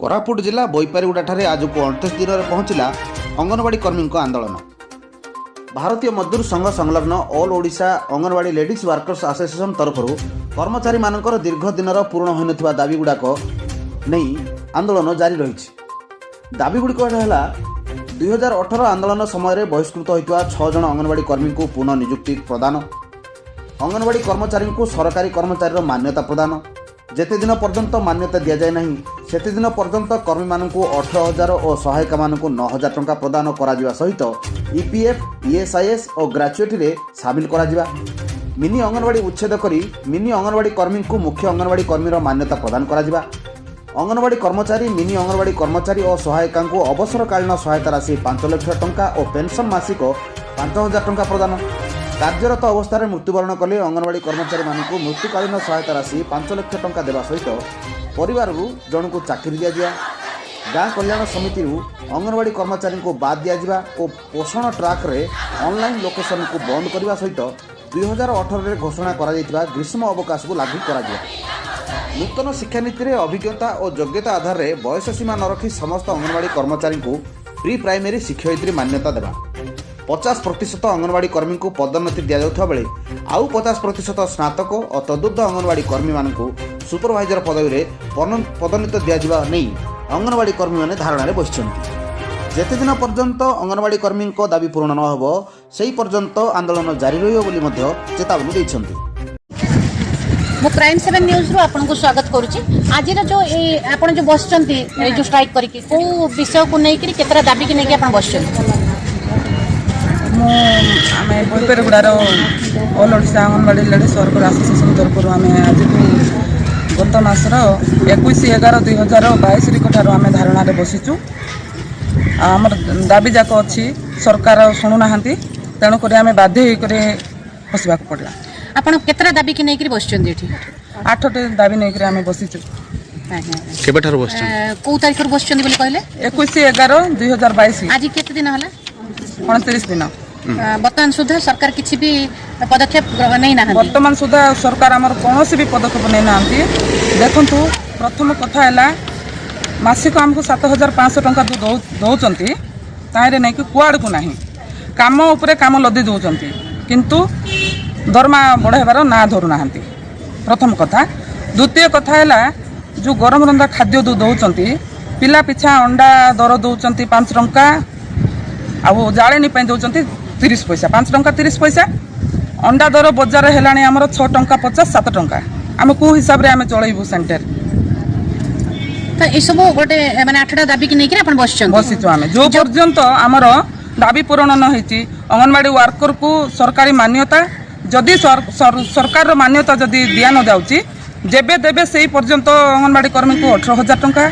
कोरापुट जिला बोईपारीगुड़ा आज को 29 दिन में पहुंचला अंगनवाड़ी कर्मी आंदोलन। भारतीय मजदूर संघ संलग्न all Odisha anganwadi ladies workers association तरफ कर्मचारी मानकर दीर्घ दिन पूर्ण होता दाबी गुड़ाक नहीं आंदोलन जारी रही। दाबीगुड़िक है 2018 आंदोलन समय बहिष्कृत होता 6 जन अंगनवाड़ी कर्मी को पुनः नियुक्ति प्रदान, अंगनवाड़ी कर्मचारी को सरकारी कर्मचारी मान्यता प्रदान, जेते दिन पर्यंत मान्यता दि जाए नहीं सेते दिन पर्यंत कर्मी मानक 18,000 और सहायिका मानक 9,000 टंका प्रदान करा सहित ईपीएफ, ईएसआईएस और ग्रेजुएटी सामिल करा। मिनी अंगनवाड़ी उच्छेद करी मिनी अंगनवाड़ी कर्मी को मुख्य अंगनवाड़ी कर्मी मान्यता प्रदान करा। अंगनवाड़ी कर्मचारी, मिनी अंगनवाड़ी कर्मचारी और सहायिका को अवसरकालीन सहायता राशि 5 लाख टंका और पेंशन मासिक 5,000 टंका प्रदान। कार्यरत अवस्था मृत्युवरण कले अंगनवाड़ी कर्मचारी मानक मृत्युकालीन सहायता राशि 5 लाख टंका देवा सहित परिवार जन को चाकरी दिया। गाँ कल्याण समिति अंगनवाड़ी कर्मचारी को बाद दिया और पोषण ट्राक रे ऑनलाइन लोकेशन को बंद करने सहित 2018 घोषणा करा ग्रीष्म अवकाश को लागू करा। नूतन शिक्षानीति में अभिज्ञता और योग्यता आधार में बयस सीमा न रखी समस्त अंगनवाड़ी कर्मचारी को प्री प्राइमरी शिक्षयित्री मान्यता देवा। 50% अंगनवाड़ी कर्मी को पदोन्नति दि जाउथबा बेले आउ 50% स्नातक और तदुर्ध अंगनवाड़ी कर्मी मानकु सुपरवाइजर पदवी में पदोन्नति दिया नहीं अंगनवाड़ी कर्मी माने धारणा बसिଛନ୍ତି। जेते दिन पर्यंत अंगनवाड़ी कर्मी को दाबी पूर्ण न हो सही पर्यंत आंदोलन जारी रहियो बोली मध्य चेतावनी दैछନ୍ତି। मु प्राइम 7 न्यूज रो आपन को स्वागत करूची। आज जो आपन जो बसचंती जो स्ट्राइक करिकि को विषय को नै करी केतरा दाबी के नै कि आपन बसचंती। आमे बोईपारीगुड़ार all Odisha anganwadi ladies worker association तरफ आम आज गत मासर 21/11/2022 ठार आम धारणा बसीचु। आमर दाबी जाक अच्छी सरकार शुणुना तेणुक आम बाध्य होकर बसवाक पड़ा। आपन केतरा दाबी के नै करी बसचंती एठी 8टी दाबी नै करी आम बसीचु। केबेठार बसचंती को तारीख रो बसचंती बोली कहले 21/11/2022। आज केते दिन हला 29 दिन। वर्तमान सुधा सरकार किसी भी पदक्षेप ग्रहण नहीं ना। वर्तमान सुधा सरकार आमर कौन भी पदक्षेप नहीं ना। देखु प्रथम कथा है मासिक आमको 7,500 टंका जो दौरान ताहिर नहीं कि कुआड़ को नहीं काम उपरे काम लदी दौरान किंतु दरमा बढ़ाइबार ना धरू ना। प्रथम कथा। द्वितीय कथा है जो गरम रंधा खाद्य जो दौरान पिला पिछा अंडा दर दौरान 5 टंका आउ जाड़ेनी दौरान 30 पैसा 5 टंका 30 पैसा। अंडा दर बजार है आमर 6 टंका 50 7 टंका। आम को हिसाब से आम चलू सेंटर तो ये सब गोटे माने 8टा दाबी की नहीं कि अपन बसीचु। आम जो पर्यंत आमर दाबी पूरण न होती अंगनवाड़ी वर्कर को सरकारी मान्यता जदि सरकार मान्यता जदि दिया न जाउची जेबे देबे से पर्यंत अंगनवाड़ी कर्मी को 18,000 टंका,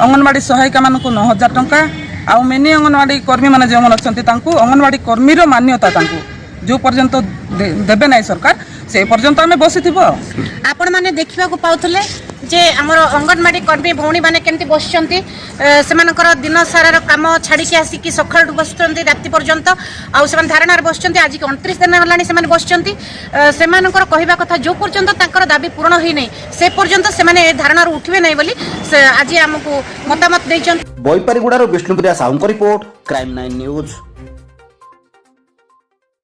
अंगनवाड़ी सहायिका मान को 9,000 टंका आउ मिनी अंगनवाड़ी कर्मी मैंने जो अच्छा अंगनवाड़ी कर्मी मान्यता जो पर्यंत देवे ना सरकार से पर्यंत आम बसी थी। आपण माने देखा पाउथले जे हमर अंगनवाड़ी कर्मी भौणी माने केमती बसचंती सेमानकर दिन सारा काम छाड़ी के आसिकी सकाळु बसचंती राति पर्यंत आउ सेमान धारणा रे बसचंती। आज 29 दिन हलानी सेमान बसचंती। सेमानकर कहिबा कथा जो पर्यंत तांकर दाबी पूर्ण होई नै से पर्यंत सेमाने धारणा रे उठिबे नै बोली आज हमकु मतामत दैचंती। बोईपारीगुड़ार Vishnupriya Sahu report, crime 9 news.